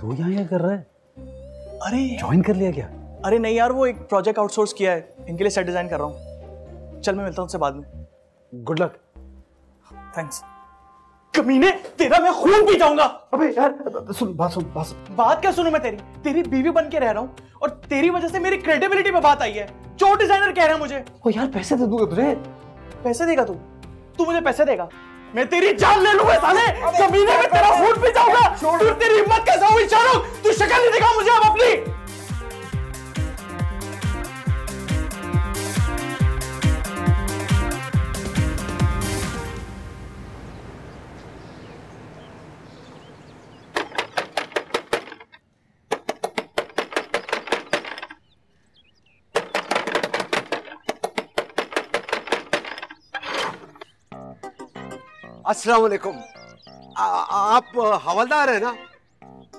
तू यहाँ क्या कर रहा है? अरे ज्वाइन कर लिया क्या? अरे नहीं यार, वो एक प्रोजेक्ट आउटसोर्स किया है, इनके लिए सेट डिजाइन कर रहा हूँ। चल मैं मिलता हूँ उससे बाद में। Good luck. थैंक्स। कमीने, तेरा मैं खून पी जाऊंगा। अबे यार सुन, बात सुन, बात सुन। बात क्या सुनूं मैं तेरी बीवी बन के रह रहा हूँ और तेरी वजह से मेरी क्रेडिबिलिटी पे बात आई है। जो डिजाइनर कह रहा है मुझे। ओ यार पैसे दे दूंगा तुझे। पैसे देगा तू मुझे पैसे देगा? मैं तेरी जान ले लूंगा साले। कमीने, में तेरा खून पी जाऊंगा। तू तेरी हिम्मत कैसे हुई शाहरुख? तू शक्ल नहीं दिखा मुझे अब अपनी। अस्सलाम वालेकुम। आप हवलदार है ना?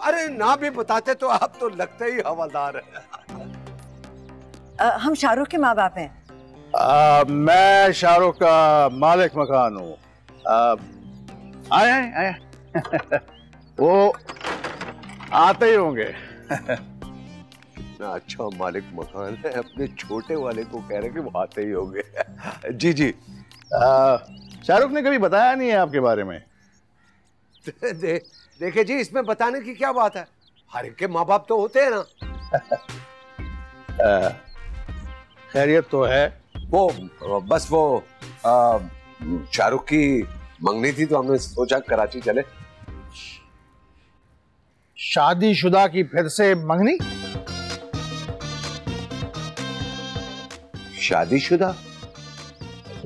अरे ना भी बताते तो आप तो लगते ही हवलदार है। हम शाहरुख के माँ बाप हैं। मैं शाहरुख का मालिक मकान हूँ। आए वो आते ही होंगे। कितना अच्छा मालिक मकान है, अपने छोटे वाले को कह रहे कि वो आते ही होंगे। जी जी। शाहरुख ने कभी बताया नहीं है आपके बारे में। देखिए जी, इसमें बताने की क्या बात है? हर एक के माँ बाप तो होते हैं ना। खैरियत तो है। वो बस वो शाहरुख की मंगनी थी तो हमने सोचा कराची चले। शादीशुदा की फिर से मंगनी? शादीशुदा?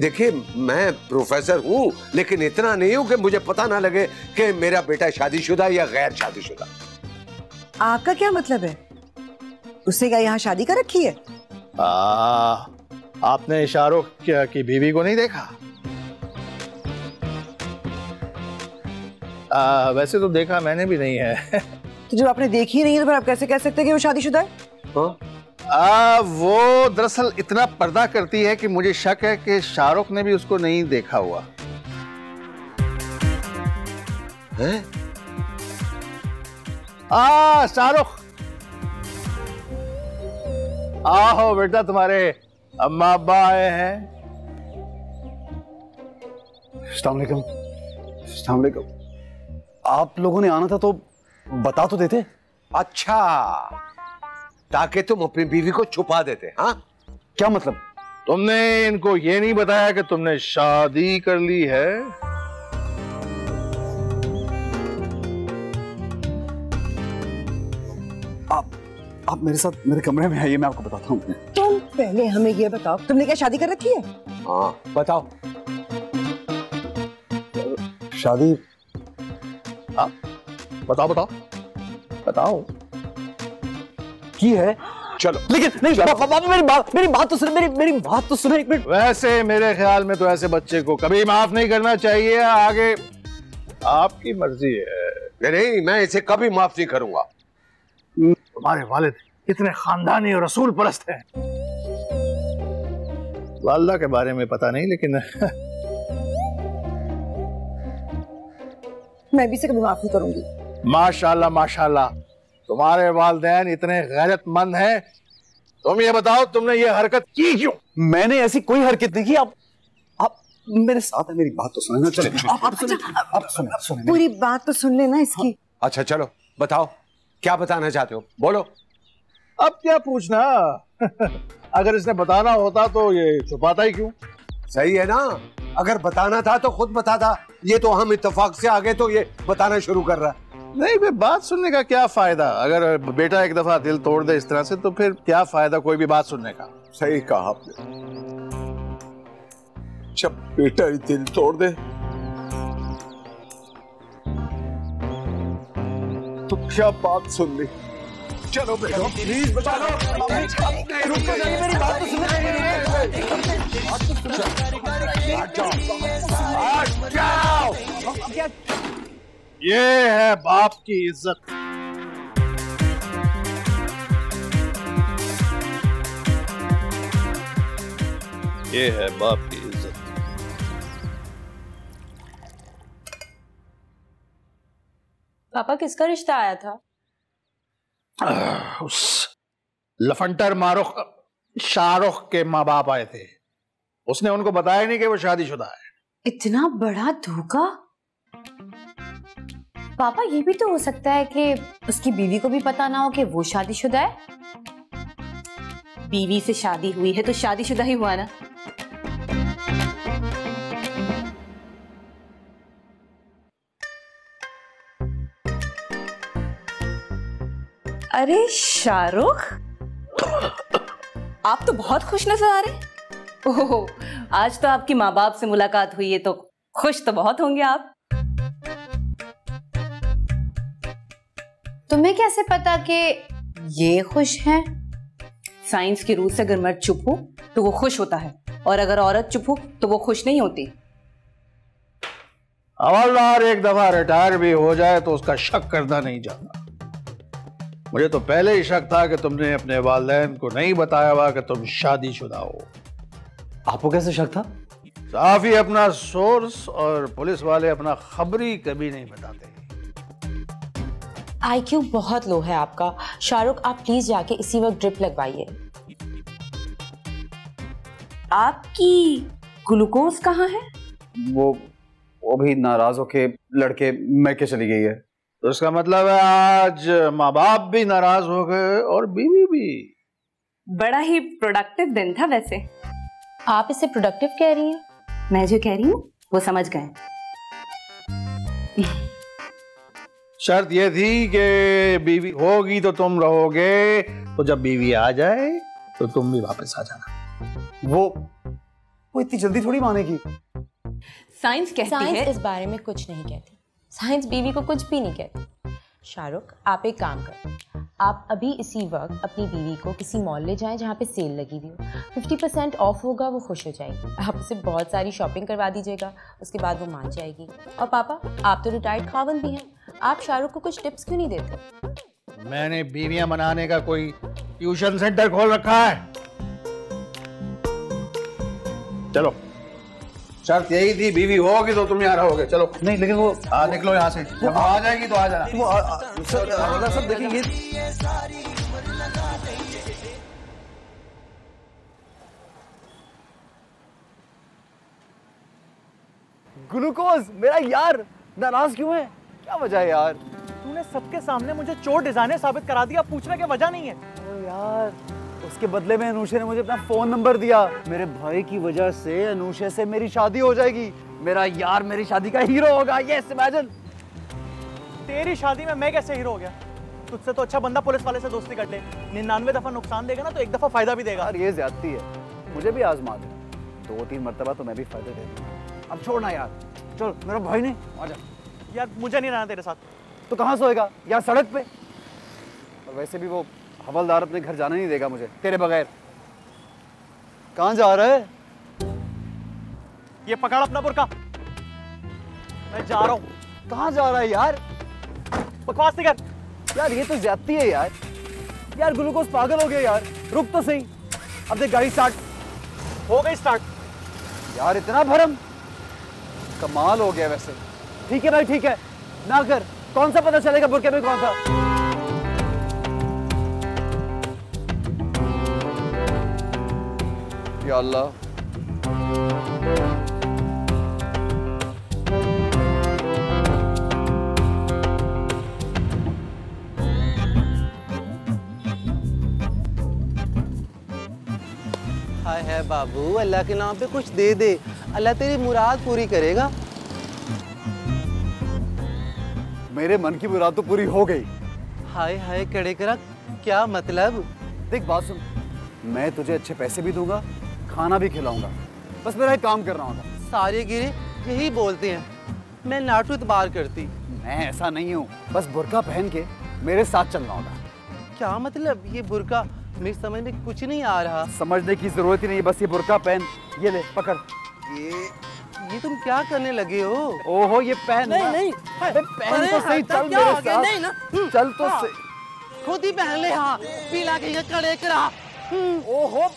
देखिए मैं प्रोफेसर हूं, लेकिन इतना नहीं हूं कि मुझे पता ना लगे कि मेरा बेटा शादीशुदा या गैर शादीशुदा। आपका क्या मतलब है? उसने क्या यहाँ शादी कर रखी है? आपने शाहरुख की बीवी को नहीं देखा? वैसे तो देखा मैंने भी नहीं है। तो जब आपने देखी नहीं है तो फिर आप कैसे कह सकते हैं कि वो शादीशुदा है? हाँ? वो दरअसल इतना पर्दा करती है कि मुझे शक है कि शाहरुख ने भी उसको नहीं देखा हुआ है। शाहरुख, आओ बेटा, तुम्हारे अम्मा अब्बा आए हैं। अस्सलाम वालेकुम। अस्सलाम वालेकुम। आप लोगों ने आना था तो बता तो देते। अच्छा, ताकि तुम अपनी बीवी को छुपा देते। हाँ, क्या मतलब? तुमने इनको ये नहीं बताया कि तुमने शादी कर ली है? आप मेरे साथ मेरे कमरे में आइए, मैं आपको बताता हूँ। तुम पहले हमें ये बताओ, तुमने क्या शादी कर रखी है? हाँ बताओ। शादी? बताओ बताओ बताओ। की है? चलो। लेकिन नहीं बाबा, मेरी बात तो सुने, मेरी बात तो सुने एक मिनट। वैसे मेरे ख्याल में तो ऐसे बच्चे को कभी माफ नहीं करना चाहिए। आगे आपकी मर्जी है। नहीं, मैं इसे कभी माफ नहीं करूंगा। तुम्हारे वालिद इतने खानदानी और रसूल परस्त हैं। वालदा के बारे में पता नहीं, लेकिन मैं भी इसे कभी माफ नहीं करूंगी। माशाल्लाह माशाल्लाह, तुम्हारे वालिदैन इतने गैरतमंद हैं। तुम ये बताओ, तुमने ये हरकत की क्यों? मैंने ऐसी कोई हरकत नहीं की। आप मेरे साथ है, मेरी बात तो सुने ना। चले आप सुने पूरी बात तो सुन लेना इसकी। अच्छा चलो बताओ, क्या बताना चाहते हो? बोलो। अब क्या पूछना? अगर इसने बताना होता तो ये छुपाता ही क्यों? सही है ना, अगर बताना था तो खुद बताता। ये तो हम इत्तेफाक से आ गए तो ये बताना शुरू कर रहा है। नहीं बे, बात सुनने का क्या फायदा? अगर बेटा एक दफा दिल तोड़ दे इस तरह से तो फिर क्या फायदा कोई भी बात सुनने का? सही कहा आपने। जब बेटा ही दिल तोड़ दे तो क्या बात सुन ली। चलो बेटा प्लीज बता लो। रुक तो जाइए, मेरी बात तो सुनो। ये है बाप की इज्जत। ये है बाप की इज्जत। पापा, किसका रिश्ता आया था? उस लफंटर मारुख शाहरुख के माँ बाप आए थे, उसने उनको बताया नहीं कि वो शादीशुदा है। इतना बड़ा धोखा। पापा ये भी तो हो सकता है कि उसकी बीवी को भी पता ना हो कि वो शादीशुदा है। बीवी से शादी हुई है तो शादीशुदा ही हुआ ना। अरे शाहरुख, आप तो बहुत खुश नजर आ रहे। ओह, आज तो आपकी माँ बाप से मुलाकात हुई है तो खुश तो बहुत होंगे आप। तुम्हें कैसे पता कि ये खुश हैं? साइंस के रूल से अगर मर्द चुप हो तो वो खुश होता है, और अगर औरत चुप हो तो वो खुश नहीं होती। हवलदार एक दफा रिटायर भी हो जाए तो उसका शक करना नहीं चाहता। मुझे तो पहले ही शक था कि तुमने अपने वालिदैन को नहीं बताया हुआ कि तुम शादीशुदा हो। आपको कैसे शक था? साफी अपना सोर्स और पुलिस वाले अपना खबरी कभी नहीं बताते। आईक्यू बहुत लो है आपका। शाहरुख, आप प्लीज जाके इसी वक्त ड्रिप लगवाइए। आपकी ग्लूकोज कहाँ है? वो भी नाराज होके लड़के मैके चली गई है। तो इसका मतलब है आज माँ बाप भी नाराज हो गए और बीवी भी। बड़ा ही प्रोडक्टिव दिन था वैसे। आप इसे प्रोडक्टिव कह रही हैं? मैं जो कह रही हूँ वो समझ गए। शर्त यह थी कि बीवी होगी तो तुम रहोगे, तो जब बीवी आ जाए तो तुम भी वापस आ जाना। वो इतनी जल्दी थोड़ी मानेगी। साइंस कहती है। साइंस इस बारे में कुछ नहीं कहती। साइंस बीवी को कुछ भी नहीं कहती। शाहरुख, आप एक काम करें, आप अभी इसी वक्त अपनी बीवी को किसी मॉल ले जाएं जहाँ पे सेल लगी हुई हो। 50% ऑफ होगा, वो खुश हो जाएगी। आप उसे बहुत सारी शॉपिंग करवा दीजिएगा, उसके बाद वो मान जाएगी। और पापा, आप तो रिटायर्ड खावन भी हैं, आप शाहरुख को कुछ टिप्स क्यों नहीं देते? मैंने बीवियां मनाने का कोई ट्यूशन सेंटर खोल रखा है। चलो, शर्त यही थी, बीवी होगी तो तुम यहाँ रहोगे। चलो। नहीं, लेकिन वो निकलो यहाँ से। जब वो आ जाएगी तो आ जाना। वो सर देखिए ये ग्लूकोज मेरा यार नाराज क्यों है? क्या वजह है यार? तूने सबके सामने मुझे चोर डिजाइनर साबित करा दिया, पूछने की वजह नहीं है। यार उसके बदले में अनुषा ने मुझे अपना फोन नंबर दिया। मेरे भाई की वजह से अनुषा से मेरी शादी हो जाएगी। मेरा यार मेरी शादी का हीरो होगा। Yes, imagine. तेरी शादी में मैं कैसे हीरो हो गया? तुझसे तो अच्छा बंदा पुलिस वाले से दोस्ती कर ले। 99 दफा नुकसान देगा ना तो एक दफा फायदा भी देगा। यार ये ज्यादती है, मुझे भी आजमा दे। 2-3 मरतबा तो मैं भी फायदे दे दूंगा। अब छोड़ना यार, चल मेरा भाई नहीं आजा। यार मुझे नहीं रहना तेरे साथ। तो कहाँ सोएगा? यार सड़क पे। और वैसे भी वो हवलदार अपने घर जाने नहीं देगा मुझे तेरे बगैर। कहाँ जा रहा है? ये पकड़ अपना बुर्का, मैं जा रहा हूँ। कहाँ जा रहा है यार? बकवास नहीं कर। यार ये तो ज्यादती है यार। यार ग्लूकोज पागल हो गया यार। रुक तो सही। अब देख गाड़ी स्टार्ट हो गई स्टार्ट। यार इतना भरम, कमाल हो गया वैसे। ठीक है भाई, ठीक है ना कर। कौन सा पता चलेगा बुरके में कौन था? या अल्लाह। हाय है बाबू, अल्लाह के नाम पे कुछ दे दे, अल्लाह तेरी मुराद पूरी करेगा। मेरे मन की मुराद तो पूरी हो गई। हाय हाय कड़े करा, क्या मतलब? देख बात सुन, मैं तुझे अच्छे पैसे भी दूंगा, खाना भी खिलाऊंगा, बस मेरा एक काम करना होगा। सारे गिरे यही बोलते हैं, मैं नाटू इतबार करती। मैं ऐसा नहीं हूँ, बस बुर्का पहन के मेरे साथ चलना होगा। क्या मतलब? ये बुर्का मेरी समझ में कुछ नहीं आ रहा। समझने की जरूरत ही नहीं, बस ये बुर्का पहन। ये ले पकड़। ये तुम क्या करने लगे हो? ओहो ये पहन। नहीं नहीं, पहन तो सही, चल मेरे साथ। नहीं ना, चल तो सही। खुद ही पहन ले। हाँ, पीला के कड़े करा। ओहो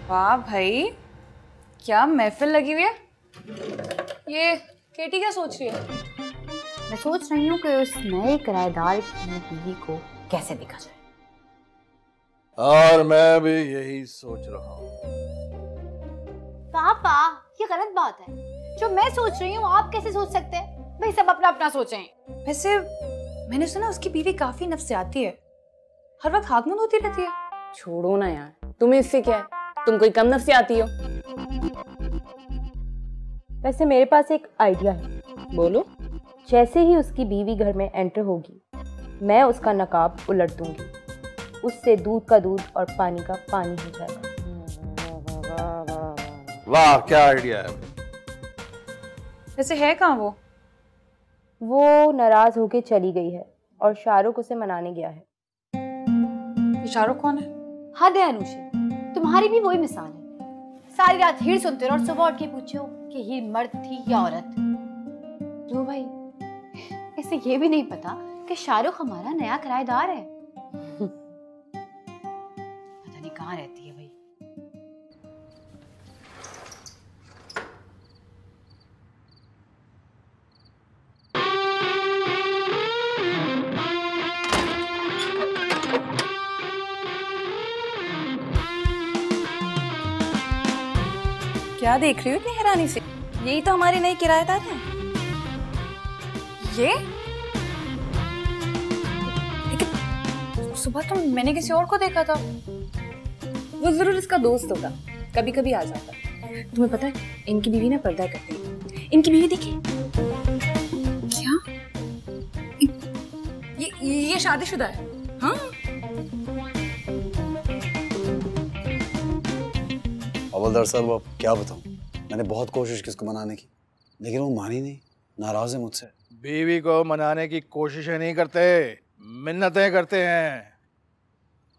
वाह भाई, क्या महफिल लगी हुई है। ये केटी क्या सोच रही है? मैं सोच रही हूँ कि उस नए किराएदार की बीवी को कैसे देखा जाए। और मैं भी यही सोच रहा हूँ। पापा, ये गलत बात है। जो मैं सोच रही हूँ आप कैसे सोच सकते हैं? भाई सब अपना अपना सोचें। वैसे मैंने सुना उसकी बीवी काफी नफसियाती है, हर वक्त हाथ मुंह धोती रहती है। छोड़ो ना यार, तुम्हें इससे क्या है? तुम कोई कम नफसियाती हो? वैसे मेरे पास एक आइडिया है। बोलो। जैसे ही उसकी बीवी घर में एंटर होगी, मैं उसका नकाब उलट दूंगी। उससे दूध का दूध और पानी का पानी हो जाएगा। वाह, क्या आइडिया है। वैसे है कहाँ वो? वो नाराज होके चली गई है और शाहरुख उसे मनाने गया है। ये शाहरुख कौन है? हद है अनुषा, तुम्हारी भी वही मिसाल है। सारी रात हीर सुनते रहो और सुबह उठ के पूछो कि हीर मर्द थी या औरत। लो भाई, ऐसे ये भी नहीं पता कि शाहरुख हमारा नया किराएदार है। पता नहीं कहाँ रहती है भाई। क्या देख रही हो इतनी हैरानी से? यही तो हमारे नए किराएदार हैं। ये? लेकिन सुबह तो मैंने किसी और को देखा था। वो जरूर इसका दोस्त होगा, कभी कभी आ जाता। तुम्हें पता है, इनकी बीवी ना पर्दा करती है। इनकी बीवी देखी क्या? ये शादीशुदा है। हाँ, हवलदार साहब, अब क्या बताऊं, मैंने बहुत कोशिश की इसको मनाने की, लेकिन वो मानी नहीं, नाराज है मुझसे। बीवी को मनाने की कोशिशें नहीं करते, मिन्नतें करते हैं।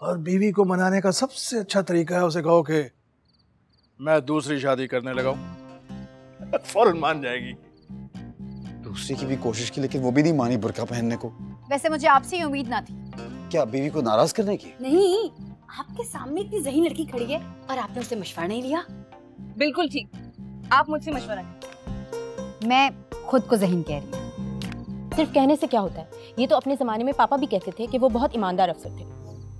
और बीवी को मनाने का सबसे अच्छा तरीका है उसे कहो कि मैं दूसरी शादी करने लगा हूं। फौरन मान जाएगी। दूसरी की भी कोशिश की, लेकिन वो भी नहीं मानी बुर्का पहनने को। वैसे मुझे आपसे ही उम्मीद ना थी। क्या बीवी को नाराज करने की? नहीं, आपके सामने इतनी ज़हीन लड़की खड़ी है और आपने उससे मशवरा नहीं लिया। बिल्कुल ठीक, आप मुझसे मशवरा करें। मैं खुद को ज़हीन कह रही हूँ। सिर्फ कहने से क्या होता है? ये तो अपने जमाने में पापा भी कहते थे कि वो बहुत ईमानदार अफसर थे।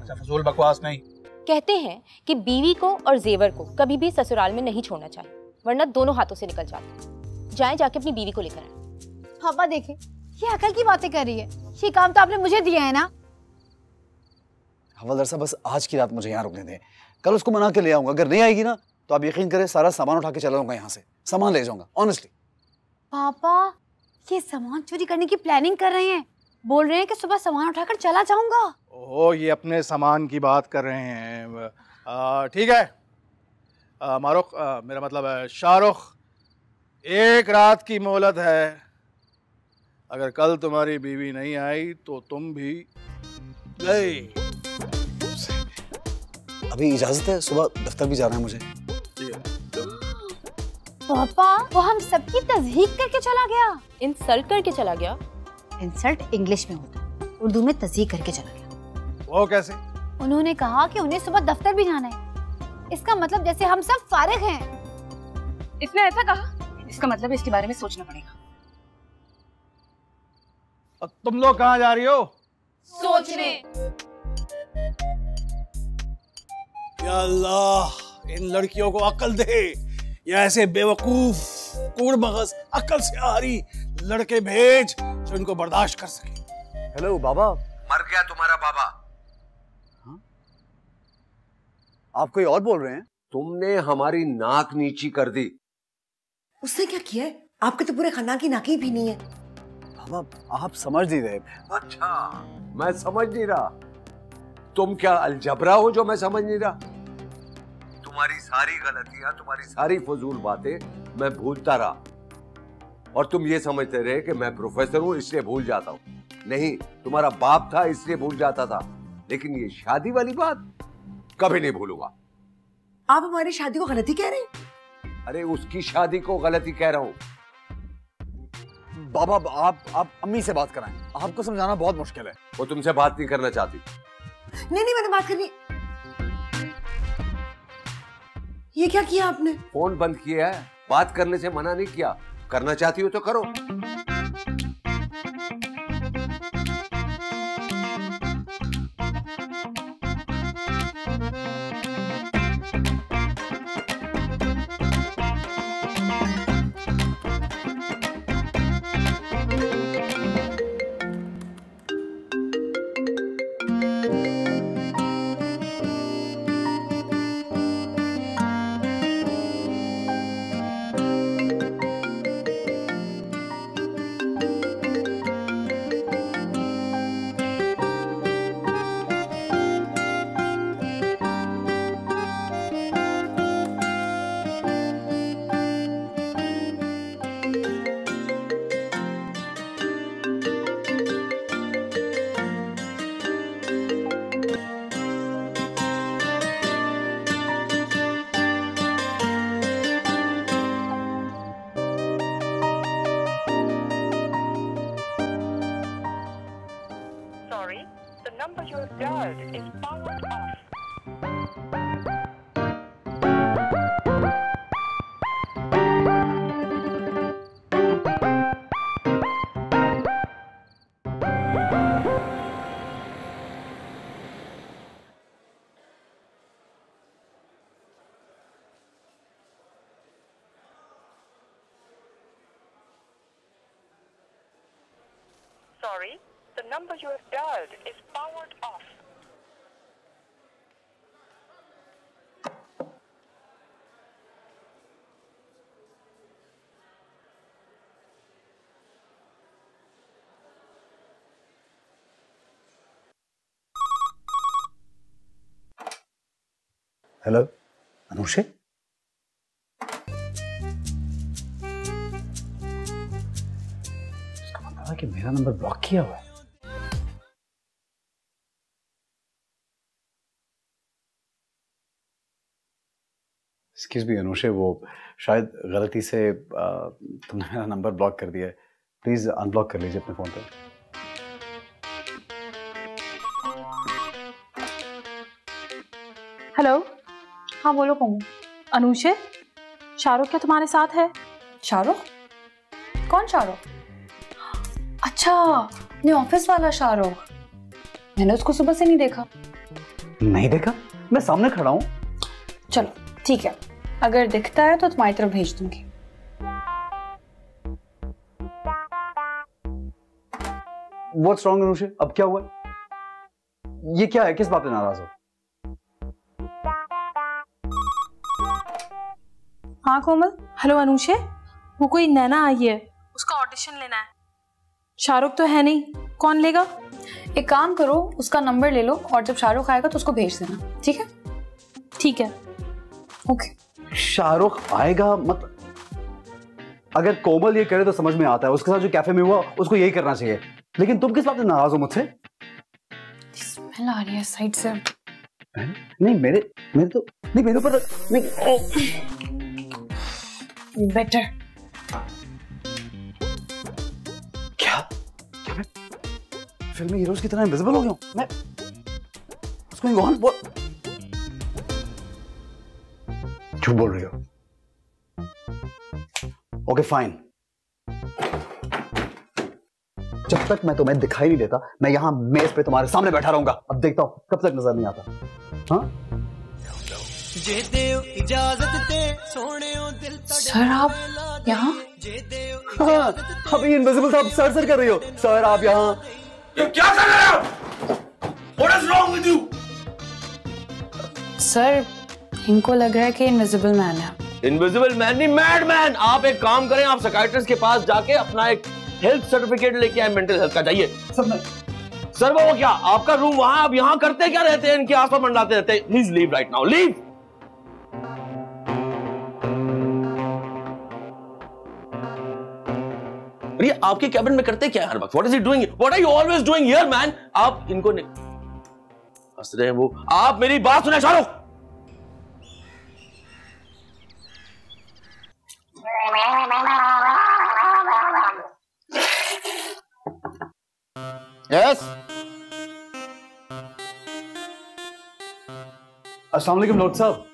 अच्छा, फजूल बकवास नहीं। कहते हैं कि बीवी को और जेवर को कभी भी ससुराल में नहीं छोड़ना चाहिए, वरना दोनों हाथों से निकल जाते। जाएं जाके अपनी बीवी को लेकर आए। पापा देखें, ये अकल की बातें कर रही है। ये काम तो आपने मुझे दिया है ना। हवलदार साहब, बस आज की रात मुझे यहाँ रुकने दें, कल उसको मना के ले आऊंगा। अगर नहीं आएगी ना तो आप यकीन करें सारा सामान उठा के चला जाऊंगा, यहाँ से सामान ले जाऊंगा। ऑनेस्टली पापा, ये सामान चोरी करने की प्लानिंग कर रहे हैं। बोल रहे हैं कि सुबह सामान उठाकर चला जाऊंगा। ओह, ये अपने सामान की बात कर रहे हैं। ठीक है मारुख, मेरा मतलब है शाहरुख, एक रात की मोहलत है। अगर कल तुम्हारी बीवी नहीं आई तो तुम भी गई। अभी इजाजत है, सुबह दफ्तर भी जाना है मुझे। पापा, वो हम सबकी तस्दीक करके चला गया। इंसल्ट करके चला गया? इंसल्ट इंग्लिश में होता है, उर्दू में तस्दीक करके चला गया। वो कैसे? उन्होंने कहा कि उन्हें सुबह दफ्तर भी जाना है। इसका मतलब जैसे हम सब फारिग हैं। इसने ऐसा कहा? इसका मतलब इसके बारे में सोचना पड़ेगा। अब तुम लोग कहाँ जा रही हो? सोचने। या अल्लाह, इन लड़कियों को अकल दे। ये ऐसे बेवकूफ कूड़मगज अकल से आ रही लड़के भेज जो इनको बर्दाश्त कर सके। हेलो बाबा। मर गया तुम्हारा बाबा। हाँ? आप कोई और बोल रहे हैं? तुमने हमारी नाक नीची कर दी। उसने क्या किया है? आपके तो पूरे खानदान की नाक ही भी नहीं है। बाबा, आप समझ नहीं रहे। अच्छा, मैं समझ नहीं रहा। तुम क्या अलजबरा हो जो मैं समझ नहीं रहा? तुम्हारी सारी गलतियां, तुम्हारी सारी फजूल बातें मैं भूलता रहा, और तुम ये समझते रहे कि मैं प्रोफेसर हूं इसलिए भूल जाता हूं। नहीं, तुम्हारा बाप था इसलिए भूल जाता था, लेकिन ये शादी वाली बात कभी नहीं भूलूंगा। आप हमारी शादी को गलती कह रहे हैं? अरे उसकी शादी को गलती कह रहा हूं। बाबा, आप अम्मी से बात कराएं, आपको समझाना बहुत मुश्किल है। वो तुमसे बात नहीं करना चाहती। नहीं, मैंने बात करनी। ये क्या किया आपने? फोन बंद किया है, बात करने से मना नहीं किया। करना चाहती हो तो करो। Sorry, the number you have dialed is powered off. Hello Anushe, इसका मतलब है कि मेरा नंबर ब्लॉक किया हुआ है। एक्सक्यूज मी अनुषे, वो शायद गलती से तुमने मेरा नंबर ब्लॉक कर दिया है। प्लीज अनब्लॉक कर लीजिए अपने फोन पे। हेलो, हाँ बोलो कोमल। अनुषे, शाहरुख क्या तुम्हारे साथ है? शाहरुख? कौन शाहरुख? अच्छा, अपने ऑफिस वाला शाहरुख। मैंने उसको सुबह से नहीं देखा। नहीं देखा? मैं सामने खड़ा हूँ। चलो ठीक है, अगर दिखता है तो तुम्हारी तरफ भेज दूंगी। What's wrong Anushe? अब क्या हुआ? ये क्या है? किस बात पे नाराज हो? हाँ कोमल। हेलो अनुषे, वो कोई नैना आई है, उसका ऑडिशन लेना है। शाहरुख तो है नहीं, कौन लेगा? एक काम करो, उसका नंबर ले लो और जब शाहरुख आएगा तो उसको भेज देना, ठीक है? ठीक है। ओके। शाहरुख आएगा मतलब? अगर कोमल ये करे तो समझ में आता है, उसके साथ जो कैफे में हुआ उसको यही करना चाहिए। लेकिन तुम किस बात से नाराज हो मुझसे? स्मेल आ रही है साइड से। नहीं मेरे तो नहीं, मेरे ऊपर नहीं। बेटर। क्या मैं फिल्मी हीरोज की तरह इनविजिबल हो गया हूं? मैं उसको झूठ बोल रही हो? ओके फाइन, जब तक मैं तुम्हें दिखाई नहीं देता मैं यहां मेज पे तुम्हारे सामने बैठा रहूंगा। अब देखता हूं कब तक नजर नहीं आता। हाँ सर आप यहाँ? हाँ, अभी इनविजिबल साहब सर कर रही हो। सर आप यहाँ क्या कर रहे हो? What is wrong with you? Sir इनको लग रहा है कि इनविजिबल मैन है। इनविजिबल मैन नहीं, मैड मैन। आप एक काम करें, आप साइकियाट्रिस्ट के पास जाके अपना एक हेल्थ सर्टिफिकेट लेके आए, मेंटल हेल्थ का। जाइए। सर वो क्या आपका रूम वहां, आप यहाँ करते क्या रहते हैं? इनके आसपास मंडराते रहते हैं। Please leave right now, leave. ये आपके कैबिन में करते क्या हर वक्त? What is he doing? What are you always doing here man? आप इनको हंस रहे हैं वो। आप मेरी बात सुने शाहरुख। यस। अस्सलाम वालेकुम डॉक्टर साहब।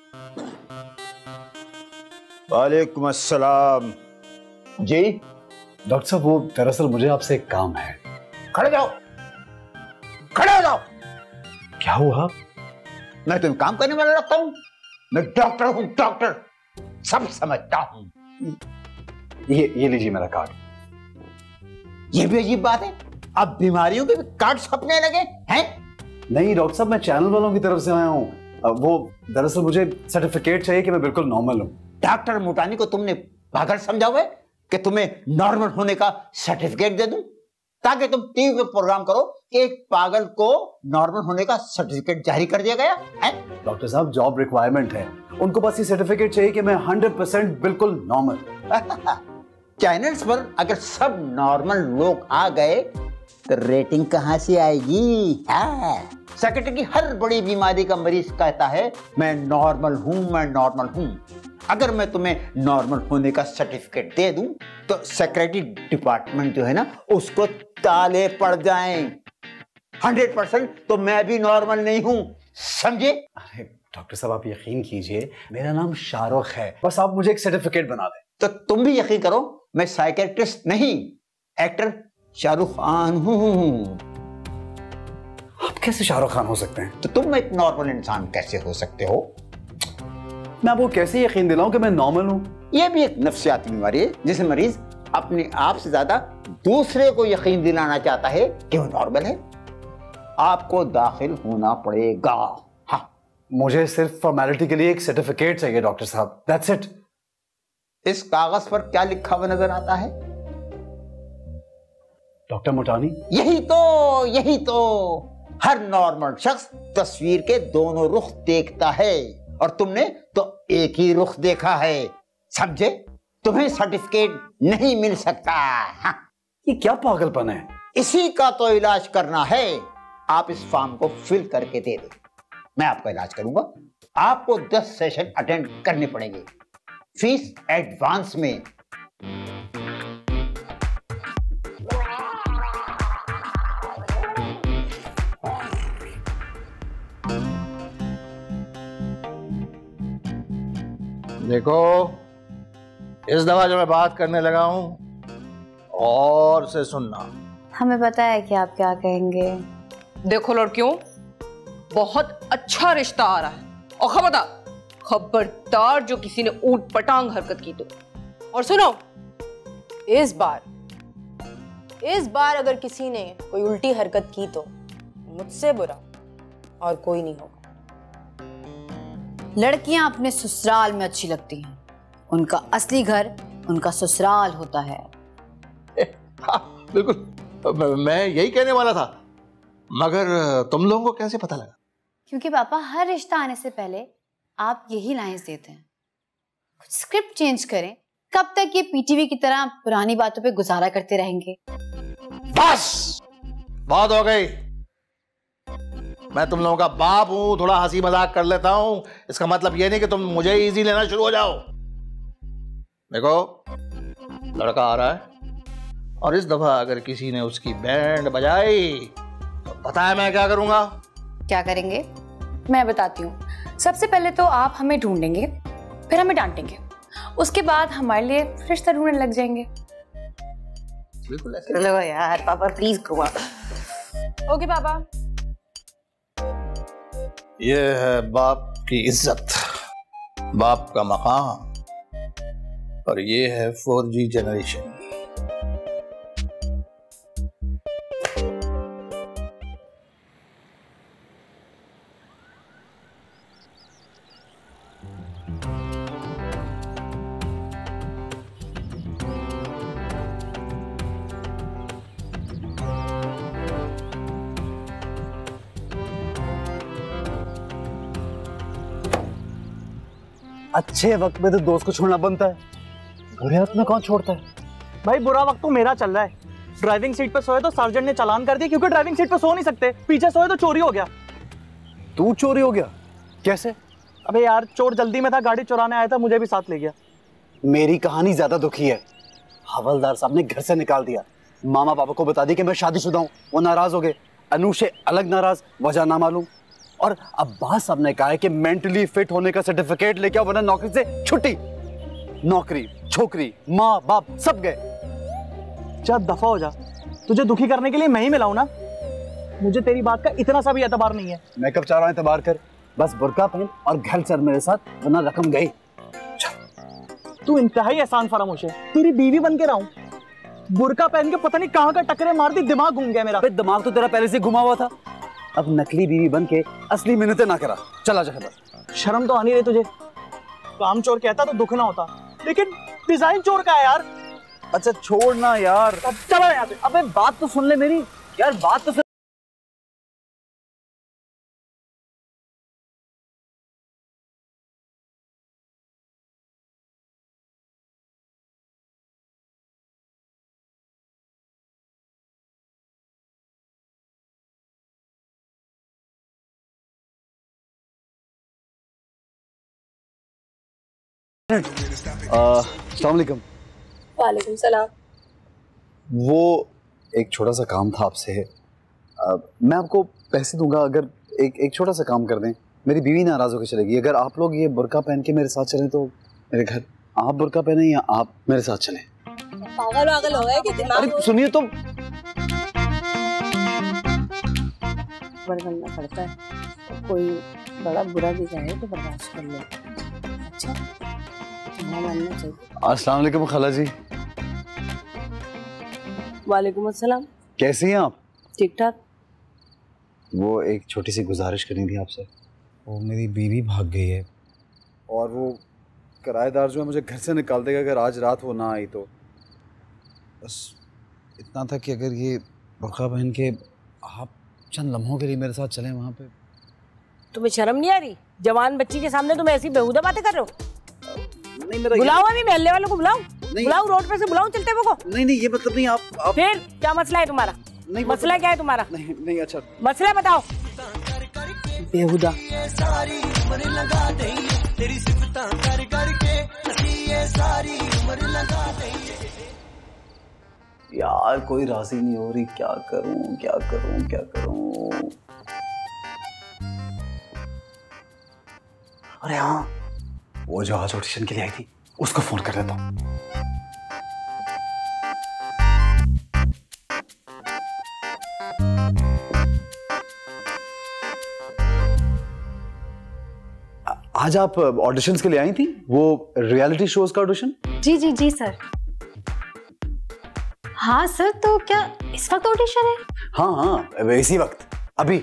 वालेकुम अस्सलाम। जी डॉक्टर साहब, वो दरअसल मुझे आपसे एक काम है। खड़े जाओ, खड़े हो जाओ। क्या हुआ? मैं तुम्हें काम करने वाला लगता हूँ? मैं डॉक्टर हूँ, डॉक्टर, सब समझता हूँ। ये लीजिए मेरा कार्ड। ये भी अजीब बात है, अब बीमारियों के भी कार्ड छपने लगे हैं? नहीं डॉक्टर साहब, मैं चैनल वालों की तरफ से आया हूँ। वो दरअसल मुझे सर्टिफिकेट चाहिए कि मैं बिल्कुल नॉर्मल हूँ। डॉक्टर मुटानी को तुमने पागल समझा हुआ है कि तुम्हें नॉर्मल होने का सर्टिफिकेट दे दूं, ताकि तुम टीवी पे प्रोग्राम करो कि एक पागल को नॉर्मल होने का सर्टिफिकेट जारी कर दिया गया है? डॉक्टर साहब, जॉब रिक्वायरमेंट है, उनको बस ये सर्टिफिकेट चाहिए कि मैं 100% बिल्कुल नॉर्मल। चैनल्स पर अगर सब नॉर्मल लोग आ गए तो रेटिंग कहां से आएगी? सेक्रेटरी की हर बड़ी बीमारी का मरीज कहता है मैं नॉर्मल हूं, मैं नॉर्मल हूं। अगर मैं तुम्हें नॉर्मल होने का सर्टिफिकेट दे दूं तो सेक्रेटरी डिपार्टमेंट जो है ना, उसको ताले पड़ जाएं। 100% तो मैं भी नॉर्मल नहीं हूं, समझे? अरे डॉक्टर साहब, आप यकीन कीजिए, मेरा नाम शाहरुख है, बस आप मुझे एक सर्टिफिकेट बना दें। तो तुम भी यकीन करो, मैं साइकियाट्रिस्ट नहीं, एक्टर शाहरुख खान हूं। आप कैसे शाहरुख खान हो सकते हैं? तो तुम एक नॉर्मल इंसान कैसे हो सकते हो? मैं आपको कैसे यकीन दिलाऊं कि मैं नॉर्मल हूं? यह भी एक नफ्सियाती बीमारी है, जिसे मरीज अपने आप से ज्यादा दूसरे को यकीन दिलाना चाहता है कि वो नॉर्मल है। आपको दाखिल होना पड़ेगा। हाँ, मुझे सिर्फ फॉर्मेलिटी के लिए एक सर्टिफिकेट चाहिए डॉक्टर साहब, दैट्स इट। इस कागज पर क्या लिखा हुआ नजर आता है? डॉक्टर मुटानी। यही तो हर नॉर्मल शख्स तस्वीर के दोनों रुख देखता है, और तुमने तो एक ही रुख देखा है, समझे? तुम्हें सर्टिफिकेट नहीं मिल सकता। हाँ। ये क्या पागलपन है? इसी का तो इलाज करना है। आप इस फॉर्म को फिल करके दे दो, मैं आपका इलाज करूंगा। आपको 10 सेशन अटेंड करने पड़ेंगे, फीस एडवांस में। देखो, इस दफा जो मैं बात करने लगा हूं और से सुनना। हमें पता है कि आप क्या कहेंगे। देखो लड़कियों, बहुत अच्छा रिश्ता आ रहा है, और खबरदार जो किसी ने ऊट पटांग हरकत की तो। और सुनो, इस बार अगर किसी ने कोई उल्टी हरकत की तो मुझसे बुरा और कोई नहीं होगा। लड़कियां अपने ससुराल में अच्छी लगती हैं, उनका असली घर उनका ससुराल होता है। हाँ, बिल्कुल, मैं यही कहने वाला था, मगर तुम लोगों को कैसे पता लगा? क्योंकि पापा हर रिश्ता आने से पहले आप यही लाइंस देते हैं। कुछ स्क्रिप्ट चेंज करें, कब तक ये पीटीवी की तरह पुरानी बातों पे गुजारा करते रहेंगे? बस बात हो गई। मैं तुम लोगों का बाप हूं, थोड़ा हंसी मजाक कर लेता हूं, इसका मतलब ये नहीं कि तुम मुझे इजी लेना शुरू हो जाओ। देखो, लड़का आ रहा है, और इस दफा अगर किसी ने उसकी बैंड बजाई तो पता है मैं क्या करूंगा? क्या करेंगे? मैं बताती हूँ। सबसे पहले तो आप हमें ढूंढेंगे, फिर हमें डांटेंगे, उसके बाद हमारे लिए रिश्ता ढूंढने लग जाएंगे। बिल्कुल ऐसे। चलो यार पापा, प्लीज गो। ओके पापा। ये है बाप की इज्जत, बाप का मकाम, और ये है 4G जनरेशन। अच्छे वक्त में तो दोस्त को छोड़ना बनता है, बुरे वक्त में कौन छोड़ता है? भाई बुरा वक्त तो मेरा चल रहा है। ड्राइविंग सीट पर सोए तो सर्जेंट ने चालान कर दिया, क्योंकि ड्राइविंग सीट पर सो नहीं सकते। पीछे सोए तो चोरी हो गया। तू चोरी हो गया? कैसे? अबे यार, चोर जल्दी में था, गाड़ी चुराने आया था, मुझे भी साथ ले गया। मेरी कहानी ज्यादा दुखी है। हवलदार साहब ने घर से निकाल दिया, मामा पापा को बता दी कि मैं शादीशुदा हूँ, वो नाराज हो गए। अनूशे अलग नाराज, वजह ना मालूम। और अब्बास साहब ने कहा है कि मेंटली फिट होने का सर्टिफिकेट लेके आओ, वरना नौकरी से छुट्टी। नौकरी, छोकरी, माँ बाप सब गए। जा दफा हो जा, तुझे दुखी करने के लिए मैं ही मिला हूं ना। मुझे तेरी बात का इतना सा भी एतबार नहीं है। मैं कब चाह रहा हूं एतबार कर, बस बुर्का पहन और घर चल मेरे साथ, वरना रकम गई। तू इंतहाई एहसान फरामोश है, तेरी बीवी बन के रहा हूं, बुर्का पहन के पता नहीं कहां का टकरे मार दी, दिमाग घूम गया मेरा। दिमाग तो तेरा पहले से घुमा हुआ था, अब नकली बीवी बन के असली मिन्नतें ना करा, चला जा। शर्म तो आनी रही तुझे। काम चोर कहता तो दुख ना होता, लेकिन डिजाइन चोर का है यार। अच्छा छोड़ना यार, अब चला यहाँ से। अबे बात तो सुन ले मेरी यार, बात तो सुन। अस्सलाम वालेकुम। वालेकुम सलाम। वो एक छोटा सा काम था आपसे। मैं आपको पैसे दूंगा अगर एक छोटा सा काम कर दें। मेरी बीवी नाराज होकर चलेगी अगर आप लोग ये बुर्का पहन के मेरे साथ चलें तो मेरे घर। आप बुर्का पहने या आप मेरे साथ चलें? पागल वागल हो गए कि दिमाग? अरे सुनिए तो, बनना पड़ता है, कोई बड़ा बुरा भी जाए तो बर्दाश्त कर लो। अच्छा मानना चाहिए। अस्सलाम वालेकुम खाला जी। वालेकुम अस्सलाम। कैसी हैं आप? ठीक ठाक। वो एक छोटी सी गुजारिश करनी थी आपसे। वो मेरी बीवी भाग गई है और वो किराएदार जो है मुझे घर से निकाल देगा अगर आज रात वो ना आई तो। बस इतना था कि अगर ये बुर्का पहन के आप चंद लम्हों के लिए मेरे साथ चलें वहाँ पे। तुम्हें शर्म नहीं आ रही? जवान बच्ची के सामने तुम ऐसी बेहुदा बातें कर रहे हो? नहीं मेरा बुलाओ अभी मोहल्ले वालों को बुलाओ। बुलाओ, रोड पे से बुलाओ चलते वो को। नहीं ये मतलब नहीं। आप फिर क्या मसला है तुम्हारा? नहीं मसला क्या है तुम्हारा? नहीं अच्छा मसला बताओ। बेहुदा यार, कोई राजी नहीं हो रही। क्या करूं क्या करूं क्या करूं? अरे हाँ, वो जो आज ऑडिशन के लिए आई थी उसको फोन कर देता हूं। आज आप ऑडिशंस के लिए आई थी? वो रियलिटी शोज का ऑडिशन? जी सर। हाँ सर, तो क्या इस वक्त ऑडिशन है? हाँ इसी वक्त अभी।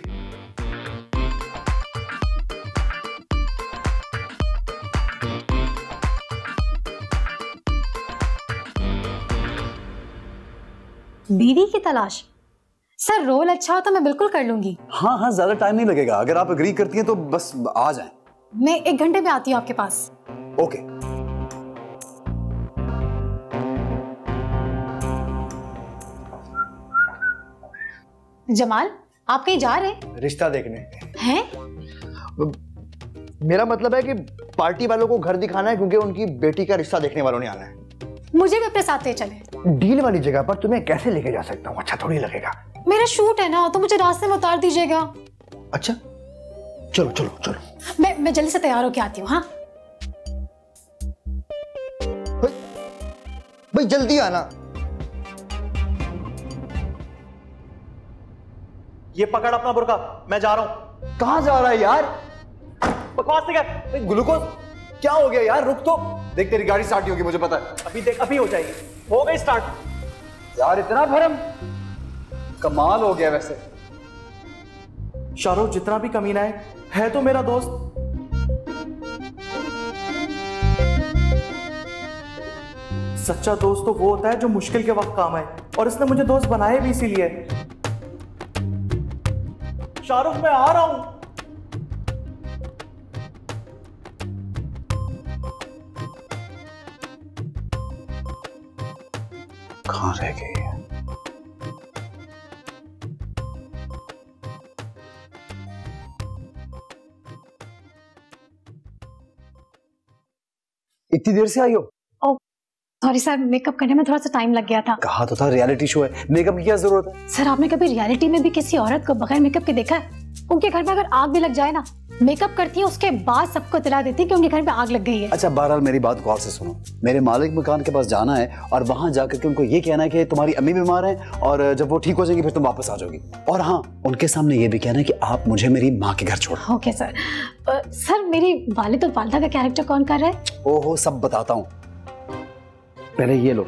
बीवी की तलाश? सर रोल अच्छा हो तो मैं बिल्कुल कर लूंगी। हाँ ज्यादा टाइम नहीं लगेगा। अगर आप एग्री करती हैं तो बस आ जाएं। मैं 1 घंटे में आती हूँ आपके पास। ओके। जमाल, आप कहीं जा रहे हैं? रिश्ता देखने हैं? मेरा मतलब है कि पार्टी वालों को घर दिखाना है क्योंकि उनकी बेटी का रिश्ता देखने वालों ने आना है। मुझे भी अपने साथ ले चले। डील वाली जगह पर तुम्हें कैसे लेके जा सकता हूँ? अच्छा थोड़ी लगेगा। मेरा शूट है ना, तो मुझे रास्ते में उतार दीजिएगा। अच्छा चलो चलो चलो। मैं जल्दी से तैयार होके आती हूँ। हाँ भाई जल्दी आना। ये पकड़ अपना बुर्का, मैं जा रहा हूँ। कहाँ जा रहा है यार? बकवास नहीं कर। ग्लूकोज क्या हो गया यार? रुक तो देख, तेरी गाड़ी स्टार्ट होगी मुझे पता है। अभी देख, अभी हो जाएगी। हो गई स्टार्ट। यार इतना भरम, कमाल हो गया। वैसे शाहरुख जितना भी कमीना है तो मेरा दोस्त। सच्चा दोस्त तो वो होता है जो मुश्किल के वक्त काम आए, और इसने मुझे दोस्त बनाए भी इसीलिए। शाहरुख मैं आ रहा हूं। कहां रह गई है? इतनी देर से आई हो? सॉरी सर, मेकअप करने में थोड़ा सा टाइम लग गया था। कहा तो था रियलिटी शो है, मेकअप की क्या जरूरत है? सर आपने कभी रियलिटी में भी किसी औरत को बगैर मेकअप के देखा है? उनके घर में अगर आग भी लग जाए ना, मेकअप करती है, उसके बाद सबको इतला देती है कि उनके घर में आग लग गई है। अच्छा बहरहाल मेरी बात गौर से सुनो, मेरे मालिक मकान के पास जाना है और वहां जाकर के उनको ये कहना है कि तुम्हारी अम्मी बीमार है और जब वो ठीक हो जाएंगी फिर तुम वापस आ जाओगी। और हाँ, उनके सामने ये भी कहना है कि आप मुझे मेरी माँ के घर छोड़ो। Okay sir. सर मेरी वालिद और वालिदा का कैरेक्टर कौन कर रहा है? ओहो सब बताता हूँ, पहले ये लो,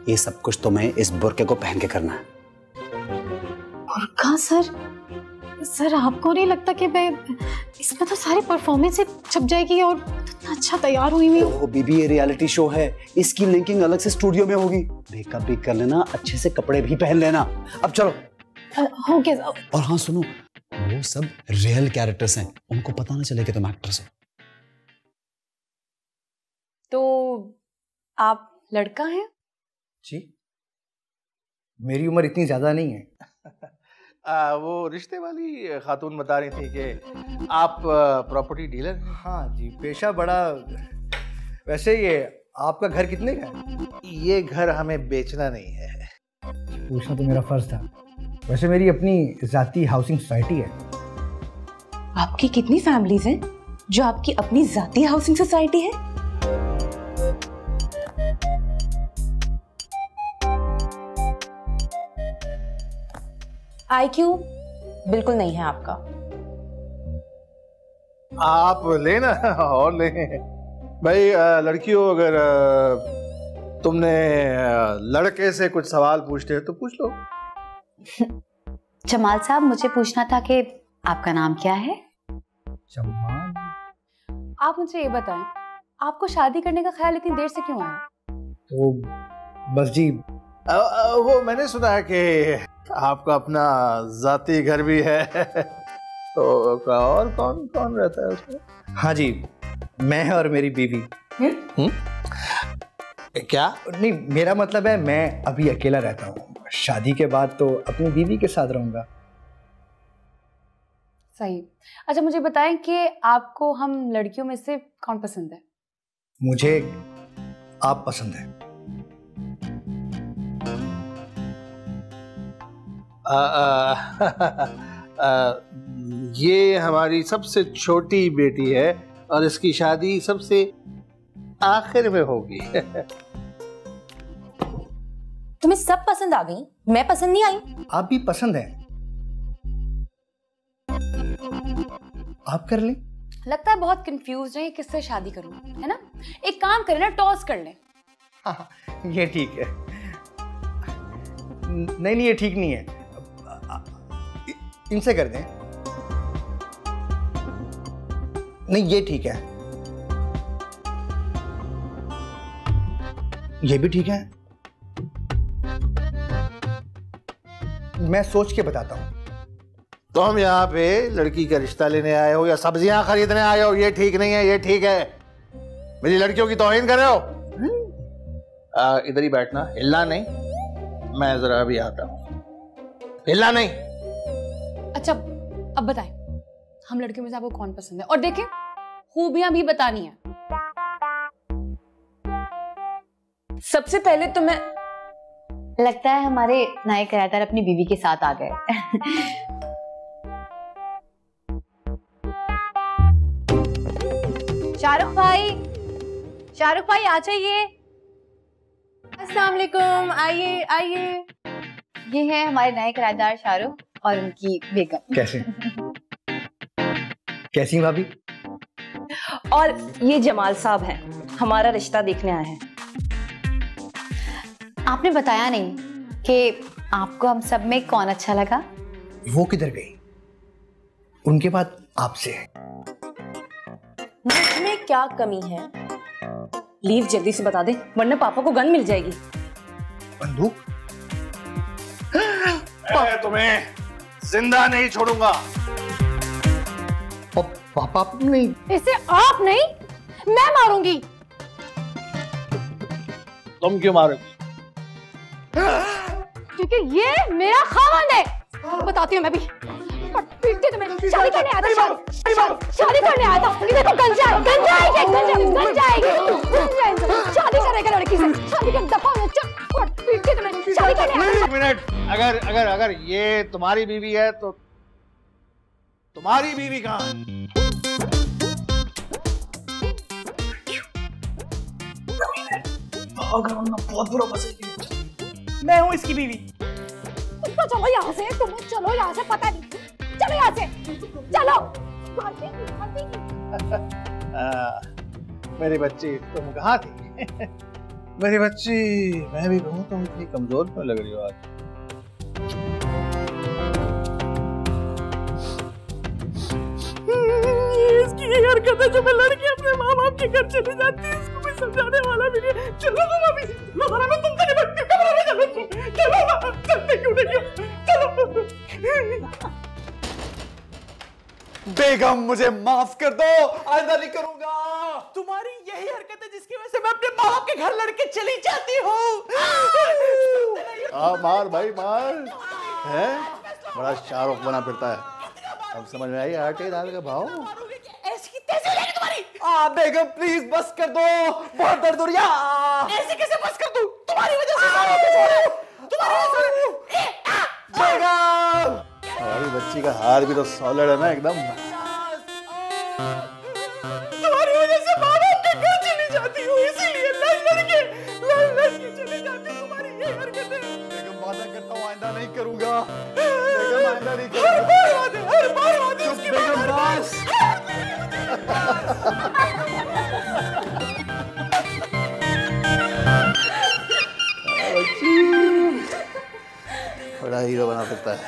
ये सब कुछ तुम्हें इस बुर्के को पहन के करना है। बुर्का सर? सर आपको नहीं लगता कि मैं इसमें तो सारी परफॉर्मेंस ही छप जाएगी और इतना अच्छा तैयार हुई हुई? ओह बीबी, ये रियलिटी शो है, इसकी लिंकिंग अलग से स्टूडियो में होगी। मेकअप भी कर लेना, अच्छे से कपड़े भी पहन लेना। अब चलो। Okay sir. और हाँ सुनो, वो सब रियल कैरेक्टर्स हैं, उनको पता ना चले कि तुम एक्ट्रेस हो। तो आप लड़का हैं? जी, मेरी उम्र इतनी ज्यादा नहीं है। वो रिश्ते वाली खातून बता रही थी कि आप प्रॉपर्टी डीलर हैं। हाँ जी, पेशा बड़ा। वैसे ये आपका घर कितने का है? ये घर हमें बेचना नहीं है। पूछना तो मेरा फर्ज था। वैसे मेरी अपनी जाती हाउसिंग सोसाइटी है। आपकी कितनी फैमिलीज हैं जो आपकी अपनी जाती हाउसिंग सोसाइटी है? IQ बिल्कुल नहीं है आपका। आप लेना और ले भाई। लड़कियों, अगर तुमने लड़के से कुछ सवाल पूछते हैं तो पूछ लो। जमाल साहब, मुझे पूछना था कि आपका नाम क्या है? जमाल। आप मुझे ये बताएं, आपको शादी करने का ख्याल इतनी देर से क्यों आया? तो बस जी, वो मैंने सुना है कि आपका अपना जाती घर भी है। तो और कौन कौन रहता है उसमें? हाँ जी, मैं और मेरी बीवी। क्या? नहीं, मेरा मतलब है मैं अभी अकेला रहता हूँ। शादी के बाद तो अपनी बीवी के साथ रहूंगा। सही। अच्छा मुझे बताएं कि आपको हम लड़कियों में से कौन पसंद है? मुझे आप पसंद है। ये हमारी सबसे छोटी बेटी है और इसकी शादी सबसे आखिर में होगी। तुम्हें सब पसंद आ गई, मैं पसंद नहीं आई? आप भी पसंद हैं। आप कर लें। लगता है बहुत कंफ्यूज है, किससे शादी करूं, है ना? एक काम करें ना, टॉस कर लें। हाँ, ये ठीक है। नहीं, ये ठीक नहीं है। इनसे कर दें। नहीं, ये ठीक है। ये भी ठीक है। मैं सोच के बताता हूं। तो हम यहाँ पे लड़की का रिश्ता लेने आए हो या सब्जियां खरीदने आए हो? ये ठीक नहीं है, ये ठीक है। मेरी लड़कियों की तौहीन कर रहे हो। इधर ही बैठना, हिलना नहीं। मैं जरा अभी आता हूं, हिलना नहीं। अच्छा अब बताएं, हम लड़कियों में से आपको कौन पसंद है? और देखें, खूबियां भी बतानी है। सबसे पहले तो मैं, लगता है हमारे नए किराएदार अपनी बीवी के साथ आ गए। शाहरुख भाई आ जाइए। अस्सलाम वालेकुम, आइए आइए। ये है हमारे नए किराएदार शाहरुख और उनकी बेगम। कैसी भाभी? और ये जमाल साहब हैं, हमारा रिश्ता देखने आए हैं। आपने बताया नहीं कि आपको हम सब में कौन अच्छा लगा। वो किधर गई? उनके बाद आपसे। मुझमें क्या कमी है? लीव जल्दी से बता दे, वरना पापा को गन मिल जाएगी। बंदूक? तुम्हें जिंदा नहीं छोड़ूंगा। पापा नहीं। इसे आप नहीं, मैं मारूंगी। तुम क्यों मारोगी? क्योंकि ये मेरा खामन है। बताती हूँ मैं भी। पीटती तुम्हें। शादी करने आया था, शादी करने आया था। इधर तो गंजा आएगी। शादी करेगा लड़की से, शादी का दफा हो जा। पीटती तुम्हें। शादी करने आया था। एक मिनट, अगर ये तुम्हारी बीवी है तो तुम्हारी बीवी कहाँ है? बहुत बुरा फंसेगी। मैं हूँ इसकी बीवी। तो चलो यहाँ से, तुम चलो यहाँ से, पता नहीं, चलो यहाँ से, चलो। मेरी बच्ची तुम कहाँ थी? मेरी बच्ची, मैं भी कहूँ तुम इतनी कमजोर क्यों लग रही हो आज? इसकी ये हरकत है जो मैं लड़की अपने माँ बाप के घर चली जाती है, इसको मैं समझाने वाला भी नहीं। चलो तुम अभी, मैं तुमसे निपटती हूँ। चलो चलते क्यों नहीं हो? चलो। बेगम मुझे माफ कर दो, आइंदा नहीं करूंगा। तुम्हारी यही हरकत है जिसकी वजह से मैं अपने माँ बाप के घर लड़के चली जाती हूँ। मार भाई मार, है बड़ा शाहरुख बना फिरता है। अब समझ में आई आटे दाल का भाव। ऐसी तेजी हो जाएगी तुम्हारी। बेगम प्लीज बस कर दो, बहुत दर्द हो रहा है। ऐसे कैसे बस कर दूं? तुम्हारी वजह से सारा कुछ हो रहा है। तुम्हारी वजह से। बेगम हमारी बच्ची का हाथ भी तो सॉलिड है ना एकदम। तुम्हारी वजह से माँ बाप के घर चली जाती हूँ, इसीलिए लड़ के चली जाती हूँ। तुम्हारी ये हरकत है। बेगम वादा करता हूँ आइंदा नहीं करूंगा। बेगम आइंदा नहीं करूंगा। हर बार वादे उसकी बेगम बस। बड़ा हीरो बना सकता है।